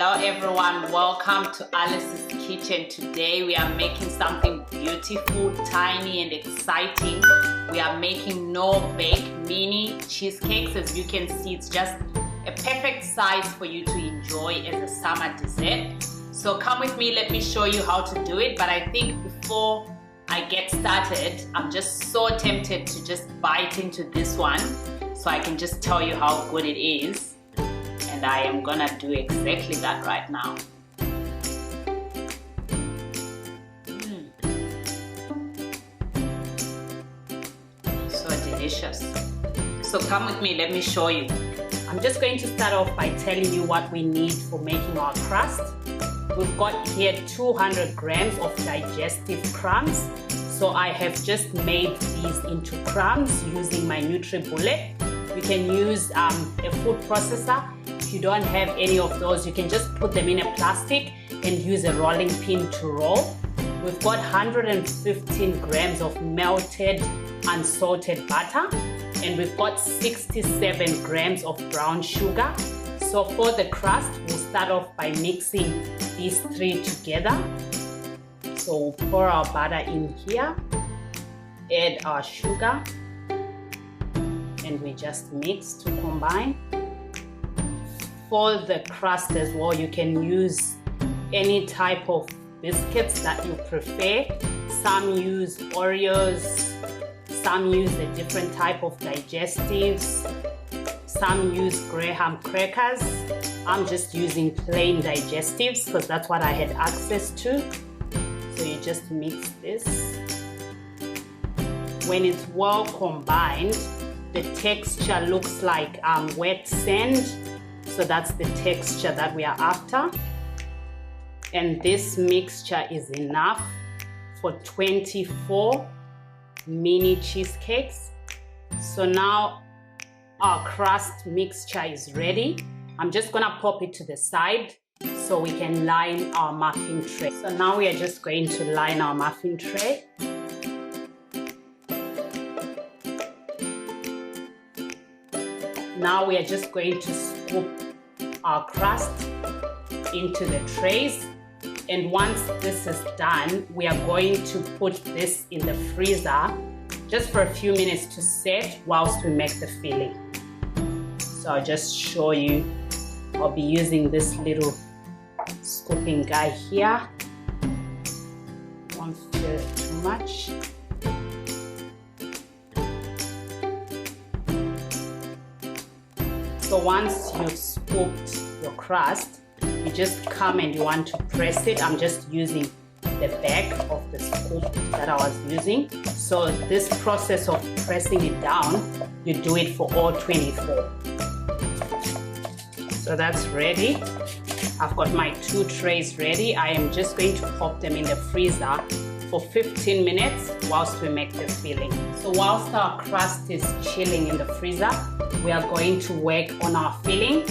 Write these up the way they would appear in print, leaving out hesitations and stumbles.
Hello everyone, welcome to Alice's Kitchen. Today we are making something beautiful, tiny and exciting. We are making no-bake mini cheesecakes. As you can see, it's just a perfect size for you to enjoy as a summer dessert. So come with me, let me show you how to do it. But I think before I get started, I'm just so tempted to just bite into this one so I can just tell you how good it is. And I am gonna do exactly that right now. So delicious. So come with me, let me show you. I'm just going to start off by telling you what we need for making our crust. We've got here 200 grams of digestive crumbs. So I have just made these into crumbs using my NutriBullet. You can use a food processor. If you don't have any of those, you can just put them in a plastic and use a rolling pin to roll. We've got 115 grams of melted unsalted butter, and we've got 67 grams of brown sugar. So for the crust, we'll start off by mixing these three together. So we'll pour our butter in here, add our sugar, and we just mix to combine. For the crust as well, you can use any type of biscuits that you prefer. Some use Oreos, some use a different type of digestives, some use Graham crackers. I'm just using plain digestives because that's what I had access to. So you just mix this. When it's well combined, the texture looks like wet sand. So that's the texture that we are after. And this mixture is enough for 24 mini cheesecakes. So now our crust mixture is ready. I'm just gonna pop it to the side so we can line our muffin tray. So now we are just going to line our muffin tray. Now we are just going to scoop our crust into the trays, and once this is done, we are going to put this in the freezer just for a few minutes to set whilst we make the filling. So I'll just show you. I'll be using this little scooping guy here. Won't stir too much. So once you've scooped your crust, you just come and you want to press it. I'm just using the back of the scoop that I was using. So this process of pressing it down, you do it for all 24. So that's ready. I've got my 2 trays ready. I am just going to pop them in the freezer for 15 minutes whilst we make the filling. So whilst our crust is chilling in the freezer, we are going to work on our filling.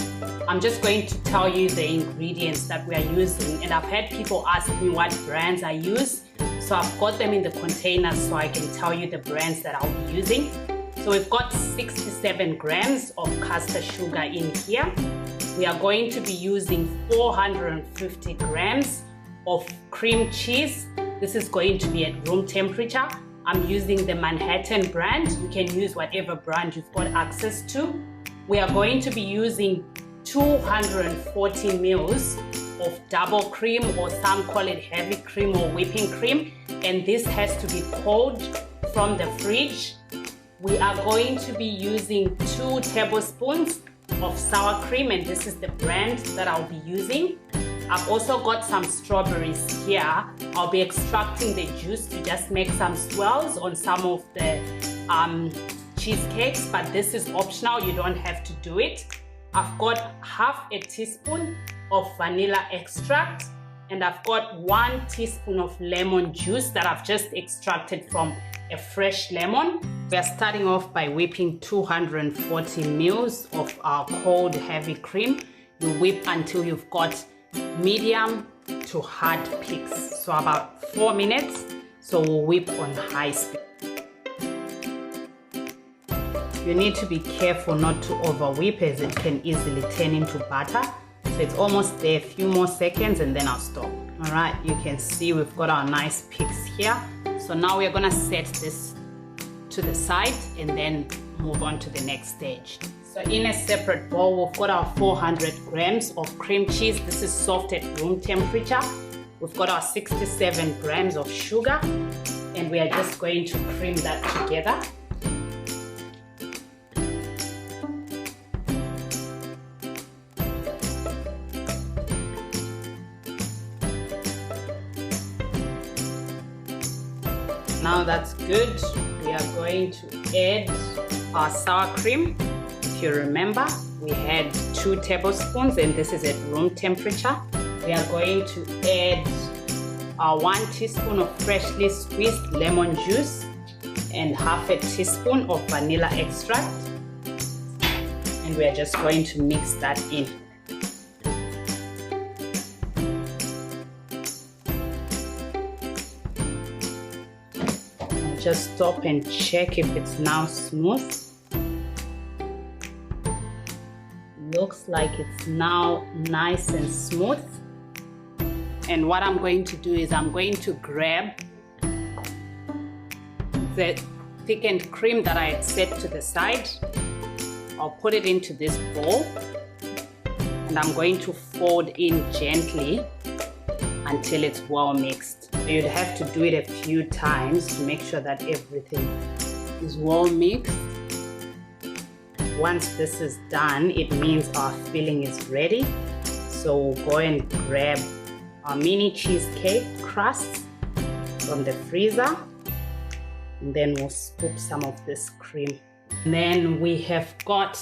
I'm just going to tell you the ingredients that we are using, and I've had people ask me what brands I use. So I've got them in the containers so I can tell you the brands that I'll be using. So we've got 67 grams of caster sugar in here. We are going to be using 450 grams of cream cheese. This is going to be at room temperature. I'm using the Manhattan brand. You can use whatever brand you've got access to. We are going to be using 240 mils of double cream, or some call it heavy cream or whipping cream. And this has to be cold from the fridge. We are going to be using 2 tablespoons of sour cream, and this is the brand that I'll be using. I've also got some strawberries here. I'll be extracting the juice to just make some swirls on some of the cheesecakes, but this is optional. You don't have to do it. I've got half a teaspoon of vanilla extract, and I've got 1 teaspoon of lemon juice that I've just extracted from a fresh lemon. We are starting off by whipping 240 mils of our cold heavy cream. You whip until you've got medium to hard peaks, so about 4 minutes. So we'll whip on high speed. You need to be careful not to over whip, as it can easily turn into butter. So it's almost there, a few more seconds and then I'll stop. All right, you can see we've got our nice peaks here. So now we're gonna set this to the side and then move on to the next stage. So in a separate bowl, we've got our 400 grams of cream cheese. This is soft at room temperature. We've got our 67 grams of sugar, and we are just going to cream that together. Now that's good. We are going to add our sour cream. If you remember, we had 2 tablespoons and this is at room temperature. We are going to add our 1 teaspoon of freshly squeezed lemon juice and half a teaspoon of vanilla extract. And we are just going to mix that in. Just stop and check if it's now smooth. Looks like it's now nice and smooth. And what I'm going to do is I'm going to grab the thickened cream that I had set to the side. I'll put it into this bowl and I'm going to fold in gently until it's well mixed. You'd have to do it a few times to make sure that everything is well mixed. Once this is done, it means our filling is ready. So we'll go and grab our mini cheesecake crusts from the freezer, and then we'll scoop some of this cream. And then we have got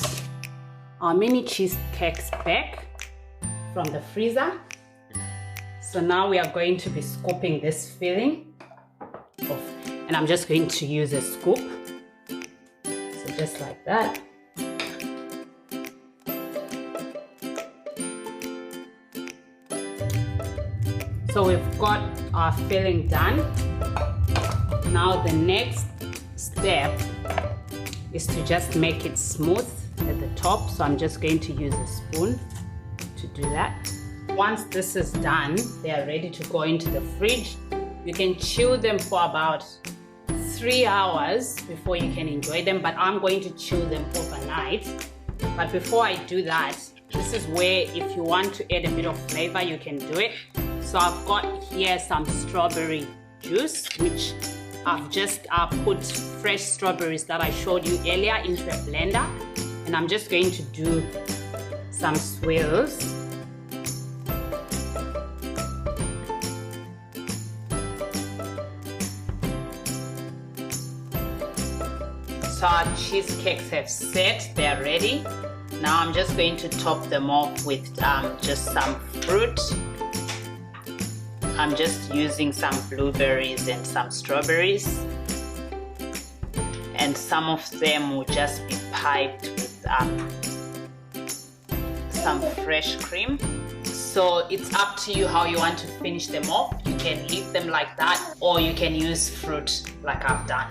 our mini cheesecakes back from the freezer. So now we are going to be scooping this filling off, and I'm just going to use a scoop. So just like that. So we've got our filling done. Now the next step is to just make it smooth at the top. So I'm just going to use a spoon to do that. Once this is done, they are ready to go into the fridge. You can chill them for about 3 hours before you can enjoy them, but I'm going to chill them overnight. But before I do that, this is where if you want to add a bit of flavor, you can do it. So I've got here some strawberry juice, which I've just put fresh strawberries that I showed you earlier into a blender. And I'm just going to do some swirls. So our cheesecakes have set, they're ready. Now I'm just going to top them off with just some fruit. I'm just using some blueberries and some strawberries. And some of them will just be piped with some fresh cream. So it's up to you how you want to finish them off. You can leave them like that, or you can use fruit like I've done.